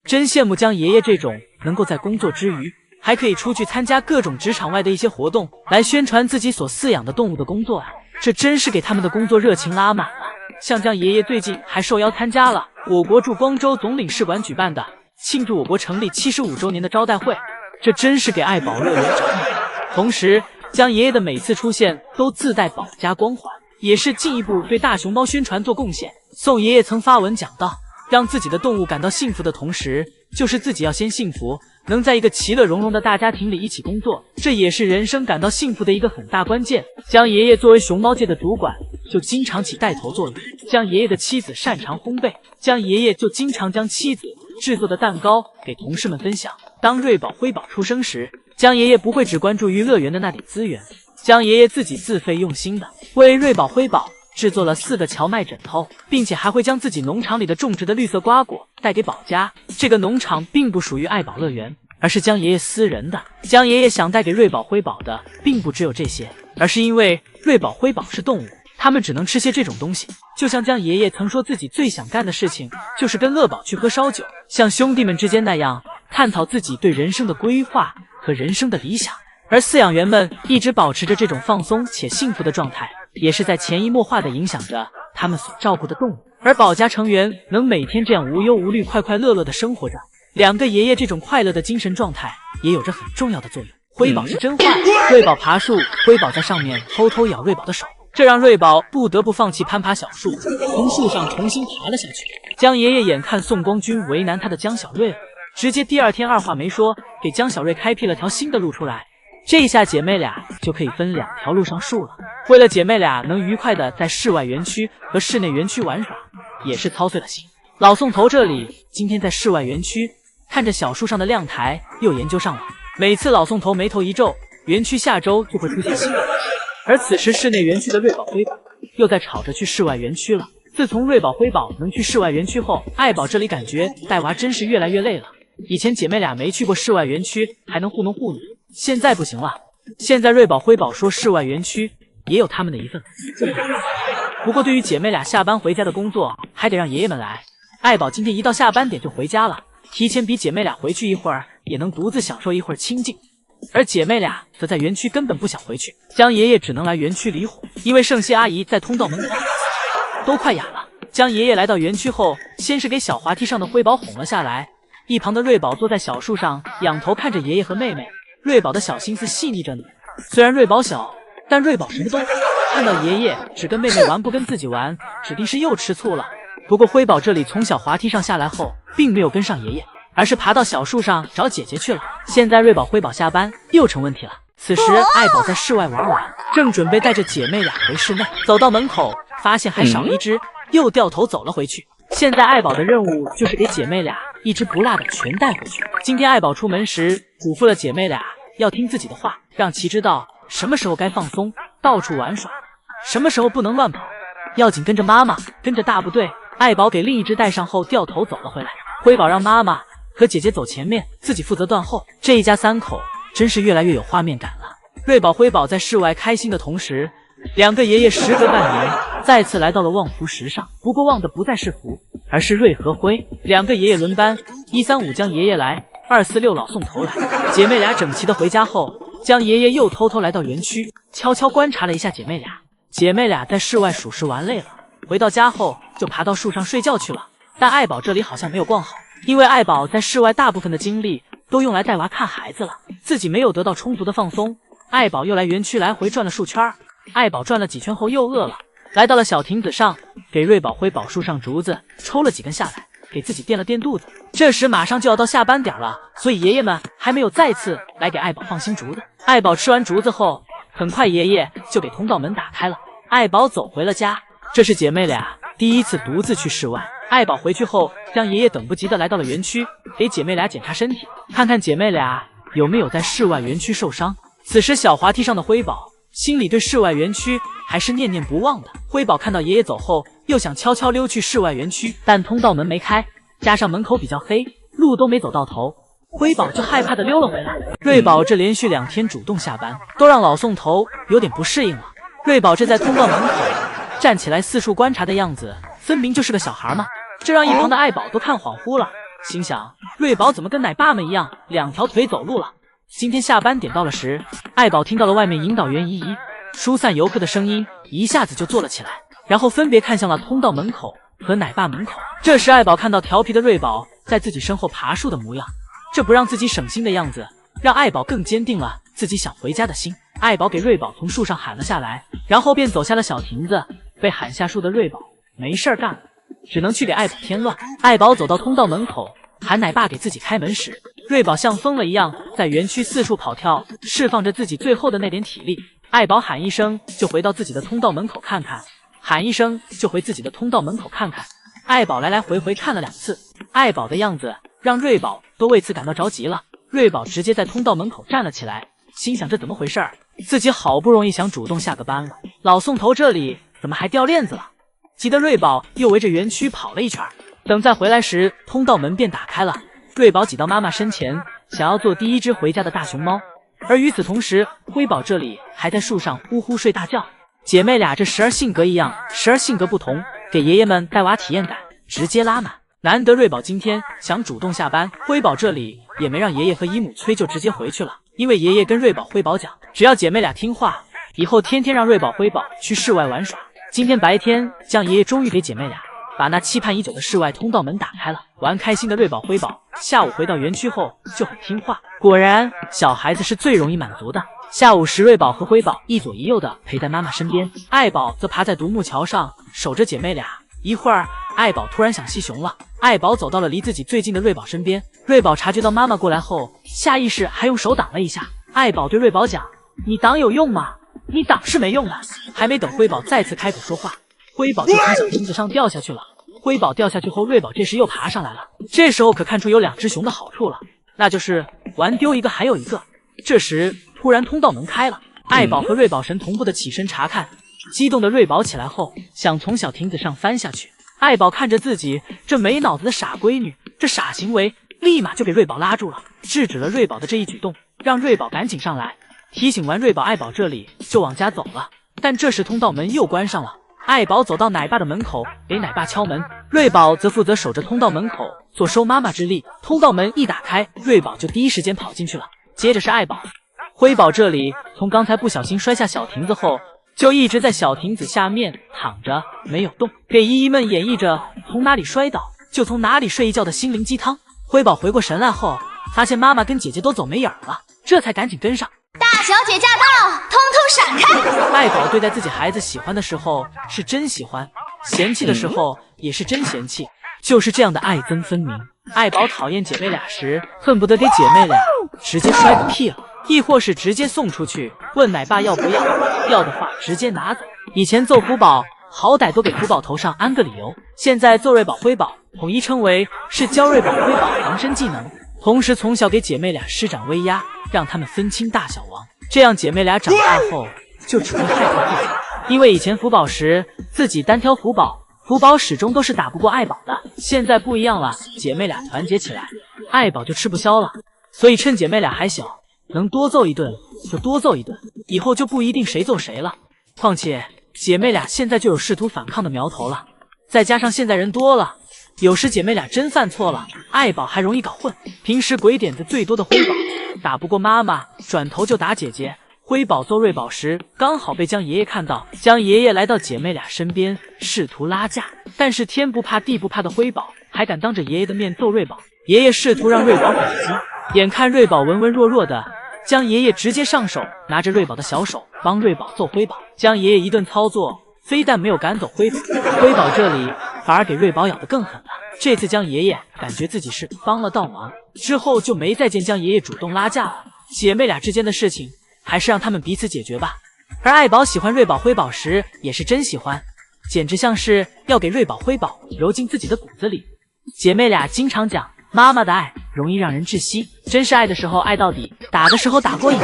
真羡慕江爷爷这种能够在工作之余还可以出去参加各种职场外的一些活动，来宣传自己所饲养的动物的工作啊！这真是给他们的工作热情拉满了。像江爷爷最近还受邀参加了我国驻光州总领事馆举办的庆祝我国成立75周年的招待会，这真是给爱宝乐园找满。同时，江爷爷的每次出现都自带保家光环，也是进一步对大熊猫宣传做贡献。宋爷爷曾发文讲到，让自己的动物感到幸福的同时，就是自己要先幸福，能在一个其乐融融的大家庭里一起工作，这也是人生感到幸福的一个很大关键。江爷爷作为熊猫界的主管，就经常起带头作用。江爷爷的妻子擅长烘焙，江爷爷就经常将妻子制作的蛋糕给同事们分享。当瑞宝、辉宝出生时，江爷爷不会只关注于乐园的那点资源，江爷爷自己自费用心的为瑞宝、辉宝制作了4个荞麦枕头，并且还会将自己农场里的种植的绿色瓜果带给宝家。这个农场并不属于爱宝乐园，而是江爷爷私人的。江爷爷想带给瑞宝、辉宝的并不只有这些，而是因为瑞宝、辉宝是动物，他们只能吃些这种东西。就像江爷爷曾说自己最想干的事情就是跟乐宝去喝烧酒，像兄弟们之间那样探讨自己对人生的规划和人生的理想。而饲养员们一直保持着这种放松且幸福的状态，也是在潜移默化地影响着他们所照顾的动物。而宝家成员能每天这样无忧无虑、快快乐乐地生活着，两个爷爷这种快乐的精神状态也有着很重要的作用。辉宝是真坏，瑞宝爬树，辉宝在上面偷偷咬瑞宝的手，这让瑞宝不得不放弃攀爬小树，从树上重新爬了下去。江爷爷眼看宋光军为难他的江小瑞了，直接第二天二话没说，给江小瑞开辟了条新的路出来。这下姐妹俩就可以分2条路上树了。为了姐妹俩能愉快的在室外园区和室内园区玩耍，也是操碎了心。老宋头这里今天在室外园区看着小树上的亮台，又研究上了。每次老宋头眉头一皱，园区下周就会出现新的东西。而此时室内园区的瑞宝、辉宝又在吵着去室外园区了。自从瑞宝、辉宝能去室外园区后，爱宝这里感觉带娃真是越来越累了。以前姐妹俩没去过室外园区还能糊弄糊弄，现在不行了。现在瑞宝、辉宝说室外园区也有他们的一份。不过对于姐妹俩下班回家的工作，还得让爷爷们来。爱宝今天一到下班点就回家了，提前比姐妹俩回去一会儿，也能独自享受一会儿清静。而姐妹俩则在园区根本不想回去，江爷爷只能来园区理火，因为圣熙阿姨在通道门口都快哑了。江爷爷来到园区后，先是给小滑梯上的辉宝哄了下来，一旁的瑞宝坐在小树上仰头看着爷爷和妹妹。瑞宝的小心思细腻着呢，虽然瑞宝小，但瑞宝什么都懂，看到爷爷只跟妹妹玩不跟自己玩，指定是又吃醋了。不过辉宝这里从小滑梯上下来后，并没有跟上爷爷，而是爬到小树上找姐姐去了。现在瑞宝、辉宝下班又成问题了。此时爱宝在室外玩完，正准备带着姐妹俩回室内，走到门口发现还少一只，又掉头走了回去。现在爱宝的任务就是给姐妹俩一只不落的全带回去。今天爱宝出门时嘱咐了姐妹俩要听自己的话，让其知道什么时候该放松到处玩耍，什么时候不能乱跑，要紧跟着妈妈，跟着大部队。爱宝给另一只带上后掉头走了回来。辉宝让妈妈和姐姐走前面，自己负责断后。这一家3口真是越来越有画面感了。瑞宝、辉宝在室外开心的同时，两个爷爷时隔半年再次来到了望福石上。不过望的不再是福，而是瑞和辉。两个爷爷轮班，135江爷爷来，246老宋头来。姐妹俩整齐的回家后，江爷爷又偷偷来到园区，悄悄观察了一下姐妹俩。姐妹俩在室外属实玩累了，回到家后就爬到树上睡觉去了。但爱宝这里好像没有逛好，因为爱宝在室外大部分的精力都用来带娃看孩子了，自己没有得到充足的放松。爱宝又来园区来回转了数圈，爱宝转了几圈后又饿了，来到了小亭子上，给瑞宝、辉宝树上竹子抽了几根下来，给自己垫了垫肚子。这时马上就要到下班点了，所以爷爷们还没有再次来给爱宝放新竹子。爱宝吃完竹子后，很快爷爷就给通道门打开了，爱宝走回了家。这是姐妹俩第一次独自去室外。爱宝回去后，江爷爷等不及的来到了园区，给姐妹俩检查身体，看看姐妹俩有没有在室外园区受伤。此时小滑梯上的辉宝心里对室外园区还是念念不忘的。辉宝看到爷爷走后，又想悄悄溜去室外园区，但通道门没开，加上门口比较黑，路都没走到头，辉宝就害怕的溜了回来。瑞宝这连续2天主动下班，都让老宋头有点不适应了。瑞宝这在通道门口站起来四处观察的样子，分明就是个小孩嘛，这让一旁的爱宝都看恍惚了。心想瑞宝怎么跟奶爸们一样两条腿走路了。今天下班点到了时，爱宝听到了外面引导员姨姨疏散游客的声音，一下子就坐了起来，然后分别看向了通道门口和奶爸门口。这时爱宝看到调皮的瑞宝在自己身后爬树的模样，这不让自己省心的样子让爱宝更坚定了自己想回家的心。爱宝给瑞宝从树上喊了下来，然后便走下了小亭子。被喊下树的瑞宝没事儿干了，只能去给爱宝添乱。爱宝走到通道门口喊奶爸给自己开门时，瑞宝像疯了一样在园区四处跑跳，释放着自己最后的那点体力。爱宝喊一声就回到自己的通道门口看看，喊一声就回自己的通道门口看看。爱宝来来回回看了2次，爱宝的样子让瑞宝都为此感到着急了。瑞宝直接在通道门口站了起来，心想这怎么回事儿？自己好不容易想主动下个班了，老宋头这里怎么还掉链子了？急得瑞宝又围着园区跑了一圈，等再回来时，通道门便打开了。瑞宝挤到妈妈身前，想要做第一只回家的大熊猫。而与此同时，辉宝这里还在树上呼呼睡大觉。姐妹俩这时而性格一样，时而性格不同，给爷爷们带娃体验感直接拉满。难得瑞宝今天想主动下班，辉宝这里也没让爷爷和姨母催，就直接回去了。因为爷爷跟瑞宝、辉宝讲，只要姐妹俩听话，以后天天让瑞宝、辉宝去室外玩耍。今天白天，江爷爷终于给姐妹俩把那期盼已久的室外通道门打开了。玩开心的瑞宝、辉宝下午回到园区后就很听话，果然小孩子是最容易满足的。下午时，瑞宝和辉宝一左一右的陪在妈妈身边，爱宝则爬在独木桥上守着姐妹俩。一会儿，爱宝突然想吸熊了，爱宝走到了离自己最近的瑞宝身边。瑞宝察觉到妈妈过来后，下意识还用手挡了一下。爱宝对瑞宝讲：“你挡有用吗？你挡是没用的。”还没等辉宝再次开口说话，辉宝就从小亭子上掉下去了。辉宝掉下去后，瑞宝这时又爬上来了。这时候可看出有2只熊的好处了，那就是玩丢一个还有一个。这时突然通道门开了，爱宝和瑞宝神同步的起身查看。激动的瑞宝起来后想从小亭子上翻下去，爱宝看着自己这没脑子的傻闺女，这傻行为立马就给瑞宝拉住了，制止了瑞宝的这一举动，让瑞宝赶紧上来。提醒完瑞宝，爱宝这里就往家走了。但这时通道门又关上了，爱宝走到奶爸的门口给奶爸敲门，瑞宝则负责守着通道门口做收妈妈之力。通道门一打开，瑞宝就第一时间跑进去了，接着是爱宝。辉宝这里从刚才不小心摔下小亭子后，就一直在小亭子下面躺着没有动，给姨姨们演绎着从哪里摔倒就从哪里睡一觉的心灵鸡汤。辉宝回过神来后，发现妈妈跟姐姐都走没影了，这才赶紧跟上。大小姐驾到，通通闪开！爱宝对待自己孩子喜欢的时候是真喜欢，嫌弃的时候也是真嫌弃，就是这样的爱憎分明。爱宝讨厌姐妹俩时，恨不得给姐妹俩直接摔个屁了，亦或是直接送出去，问奶爸要不要，要的话直接拿走。以前揍福宝好歹都给福宝头上安个理由，现在揍瑞宝、辉宝统一称为是教瑞宝、辉宝防身技能，同时从小给姐妹俩施展威压，让他们分清大小王，这样姐妹俩长大后就只会害怕自己。因为以前福宝时自己单挑福宝，福宝始终都是打不过爱宝的，现在不一样了，姐妹俩团结起来，爱宝就吃不消了。所以趁姐妹俩还小，能多揍一顿就多揍一顿，以后就不一定谁揍谁了。况且姐妹俩现在就有试图反抗的苗头了，再加上现在人多了，有时姐妹俩真犯错了，爱宝还容易搞混。平时鬼点子最多的辉宝打不过妈妈，转头就打姐姐。辉宝揍瑞宝时，刚好被江爷爷看到，江爷爷来到姐妹俩身边，试图拉架。但是天不怕地不怕的辉宝还敢当着爷爷的面揍瑞宝，爷爷试图让瑞宝反击，眼看瑞宝文文弱弱的，江爷爷直接上手，拿着瑞宝的小手帮瑞宝揍辉宝。江爷爷一顿操作，非但没有赶走辉宝，辉宝这里反而给瑞宝咬得更狠了。这次江爷爷感觉自己是帮了倒忙，之后就没再见江爷爷主动拉架了。姐妹俩之间的事情还是让他们彼此解决吧。而爱宝喜欢瑞宝、辉宝时也是真喜欢，简直像是要给瑞宝、辉宝揉进自己的骨子里。姐妹俩经常讲，妈妈的爱容易让人窒息，真是爱的时候爱到底，打的时候打过瘾。